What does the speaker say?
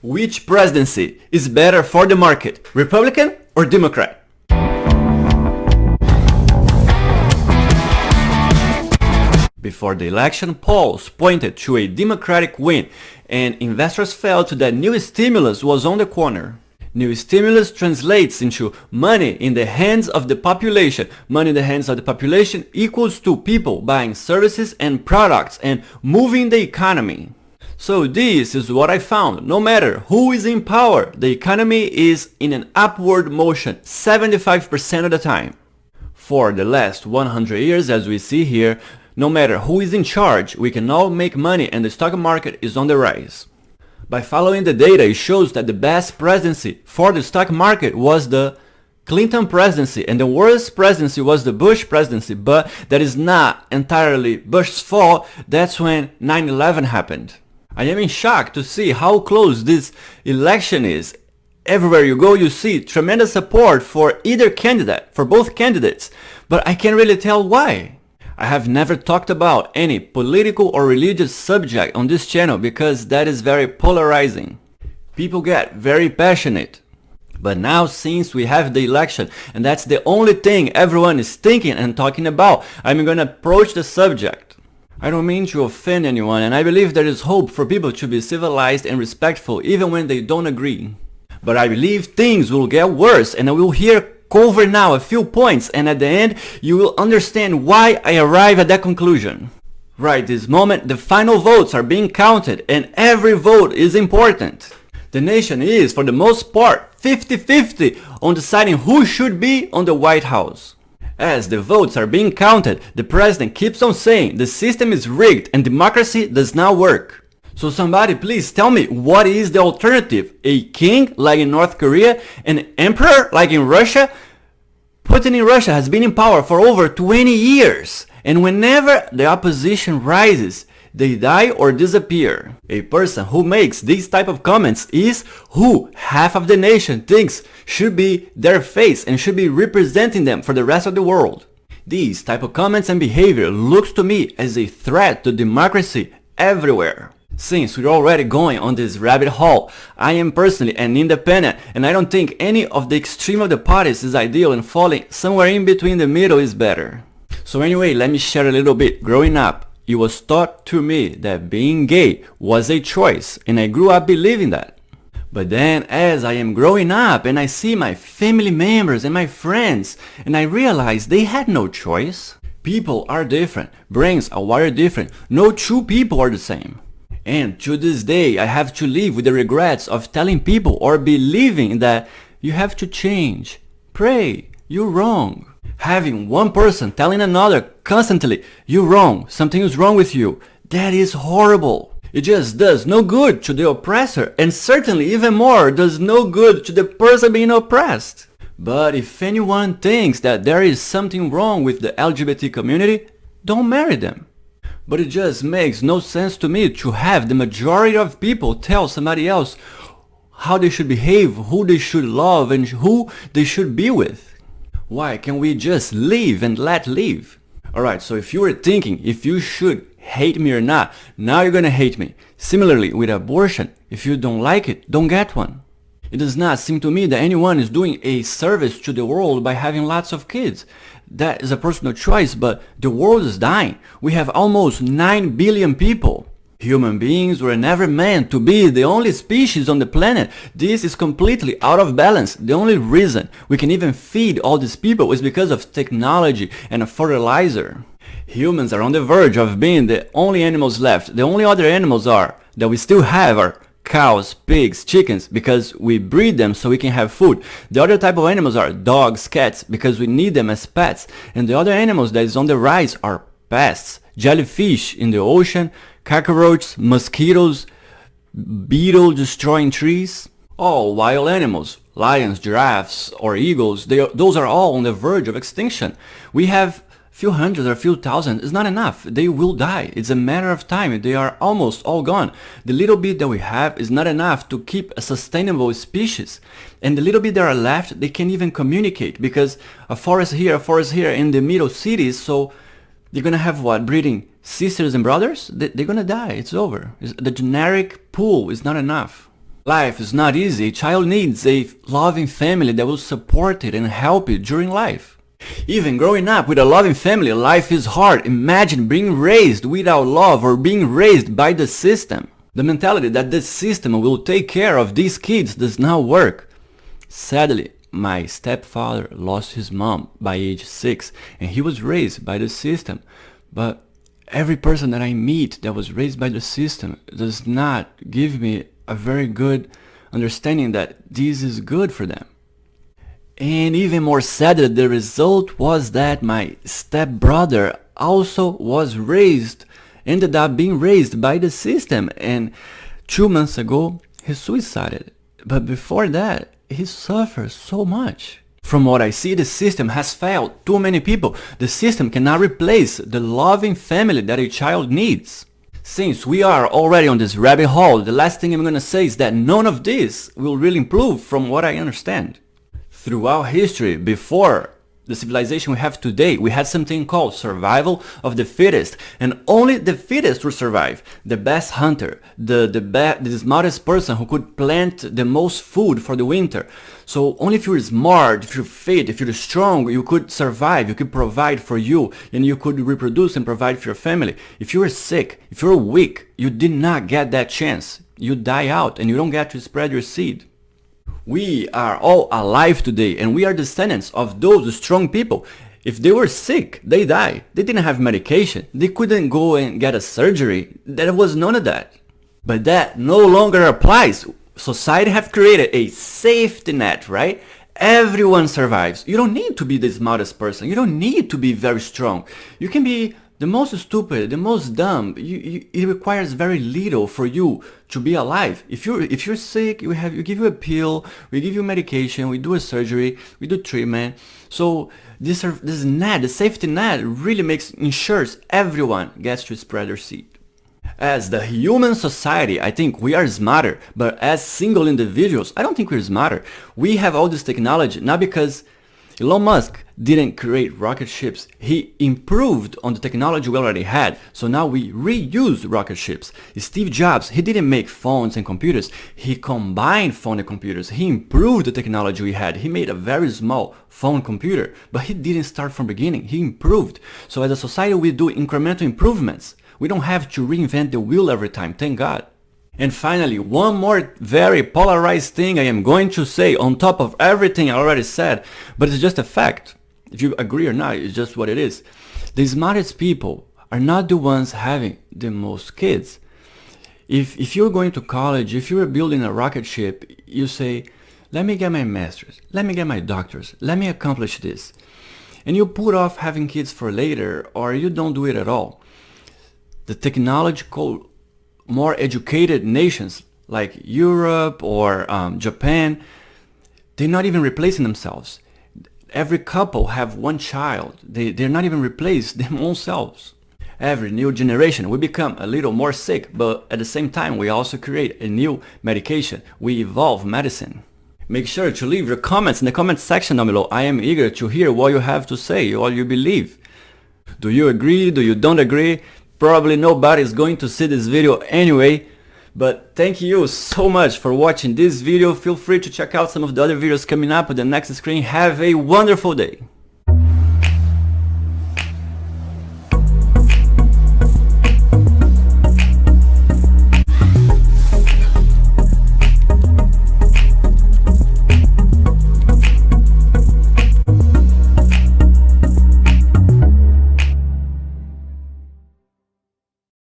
Which presidency is better for the market, Republican or Democrat? Before the election, polls pointed to a Democratic win, and investors felt that new stimulus was on the corner. New stimulus translates into money in the hands of the population. Money in the hands of the population equals to people buying services and products and moving the economy. So this is what I found. No matter who is in power, the economy is in an upward motion 75% of the time. For the last 100 years, as we see here, no matter who is in charge, we can all make money and the stock market is on the rise. By following the data, it shows that the best presidency for the stock market was the Clinton presidency and the worst presidency was the Bush presidency, but that is not entirely Bush's fault. That's when 9/11 happened. I am in shock to see how close this election is. Everywhere you go, you see tremendous support for either candidate, for both candidates, but I can't really tell why. I have never talked about any political or religious subject on this channel because that is very polarizing. People get very passionate. But now, since we have the election, and that's the only thing everyone is thinking and talking about, I'm gonna approach the subject. I don't mean to offend anyone, and I believe there is hope for people to be civilized and respectful even when they don't agree. But I believe things will get worse, and I will cover now a few points, and at the end you will understand why I arrive at that conclusion. Right this moment, the final votes are being counted, and every vote is important. The nation is, for the most part, 50-50 on deciding who should be on the White House. As the votes are being counted, the president keeps on saying the system is rigged and democracy does not work. So somebody please tell me, what is the alternative? A king like in North Korea? An emperor like in Russia? Putin in Russia has been in power for over 20 years, and whenever the opposition rises, they die or disappear. A person who makes these type of comments is who half of the nation thinks should be their face and should be representing them for the rest of the world. These type of comments and behavior looks to me as a threat to democracy everywhere. Since we're already going on this rabbit hole, I am personally an independent and I don't think any of the extreme of the parties is ideal, and falling somewhere in between the middle is better. So anyway, let me share a little bit. Growing up, it was taught to me that being gay was a choice, and I grew up believing that. But then as I am growing up and I see my family members and my friends, and I realize they had no choice. People are different, brains are wired different, no two people are the same. And to this day I have to live with the regrets of telling people or believing that you have to change, pray, you're wrong. Having one person telling another constantly, you're wrong, something is wrong with you, that is horrible. It just does no good to the oppressor, and certainly even more does no good to the person being oppressed. But if anyone thinks that there is something wrong with the LGBT community, don't marry them. But it just makes no sense to me to have the majority of people tell somebody else how they should behave, who they should love, and who they should be with. Why can't we just live and let live? Alright, so if you were thinking if you should hate me or not, now you're gonna hate me. Similarly with abortion, if you don't like it, don't get one. It does not seem to me that anyone is doing a service to the world by having lots of kids. That is a personal choice, but the world is dying. We have almost 9 billion people. Human beings were never meant to be the only species on the planet. This is completely out of balance. The only reason we can even feed all these people is because of technology and a fertilizer. Humans are on the verge of being the only animals left. The only other animals that we still have are cows, pigs, chickens, because we breed them so we can have food. The other type of animals are dogs, cats, because we need them as pets. And the other animals that is on the rise are pests, jellyfish in the ocean, cockroaches, mosquitoes, beetle destroying trees. All wild animals, lions, giraffes, or eagles, those are all on the verge of extinction. We have few hundred or few thousand is not enough. They will die. It's a matter of time. They are almost all gone. The little bit that we have is not enough to keep a sustainable species. And the little bit that are left, they can't even communicate because a forest here in the middle cities, so they're gonna have what? Breeding sisters and brothers? They're gonna die. It's over. The generic pool is not enough. Life is not easy. A child needs a loving family that will support it and help it during life. Even growing up with a loving family, life is hard. Imagine being raised without love or being raised by the system. The mentality that the system will take care of these kids does not work. Sadly, my stepfather lost his mom by age 6 and he was raised by the system. But every person that I meet that was raised by the system does not give me a very good understanding that this is good for them. And even more sad, the result was that my stepbrother also ended up being raised by the system, and 2 months ago he suicided. But before that, he suffered so much. From what I see, the system has failed too many people. The system cannot replace the loving family that a child needs. Since we are already on this rabbit hole, the last thing I'm gonna say is that none of this will really improve from what I understand. Throughout history, before the civilization we have today, we had something called survival of the fittest, and only the fittest will survive. The best hunter, the smartest person who could plant the most food for the winter. So only if you're smart, if you're fit, if you're strong, you could survive, you could provide for you, and you could reproduce and provide for your family. If you're sick, if you're weak, you did not get that chance. You die out and you don't get to spread your seed. We are all alive today, and we are descendants of those strong people. If they were sick, they died. They didn't have medication. They couldn't go and get a surgery. There was none of that. But that no longer applies. Society have created a safety net, right? Everyone survives. You don't need to be the smartest person. You don't need to be very strong. You can be the most stupid, the most dumb. It requires very little for you to be alive. If you're sick, we give you a pill, we give you medication, we do a surgery, we do treatment. So this net, the safety net, really ensures everyone gets to spread their seed. As the human society, I think we are smarter, but as single individuals, I don't think we're smarter. We have all this technology, not because Elon Musk didn't create rocket ships. He improved on the technology we already had, so now we reuse rocket ships. Steve Jobs, he didn't make phones and computers. He combined phone and computers. He improved the technology we had. He made a very small phone computer, but he didn't start from the beginning. He improved. So as a society, we do incremental improvements. We don't have to reinvent the wheel every time, thank God. And finally, one more very polarized thing I am going to say on top of everything I already said, but it's just a fact. If you agree or not, it's just what it is. The smartest people are not the ones having the most kids. If you're going to college, if you're building a rocket ship, you say, let me get my master's, let me get my doctor's, let me accomplish this. And you put off having kids for later, or you don't do it at all. The technological, more educated nations like Europe or Japan, they're not even replacing themselves. Every couple have one child. They're not even replaced their own selves. Every new generation, we become a little more sick, but at the same time, we also create a new medication. We evolve medicine. Make sure to leave your comments in the comment section down below. I am eager to hear what you have to say, what you believe. Do you agree? Do you don't agree? Probably nobody is going to see this video anyway, but thank you so much for watching this video. Feel free to check out some of the other videos coming up on the next screen. Have a wonderful day.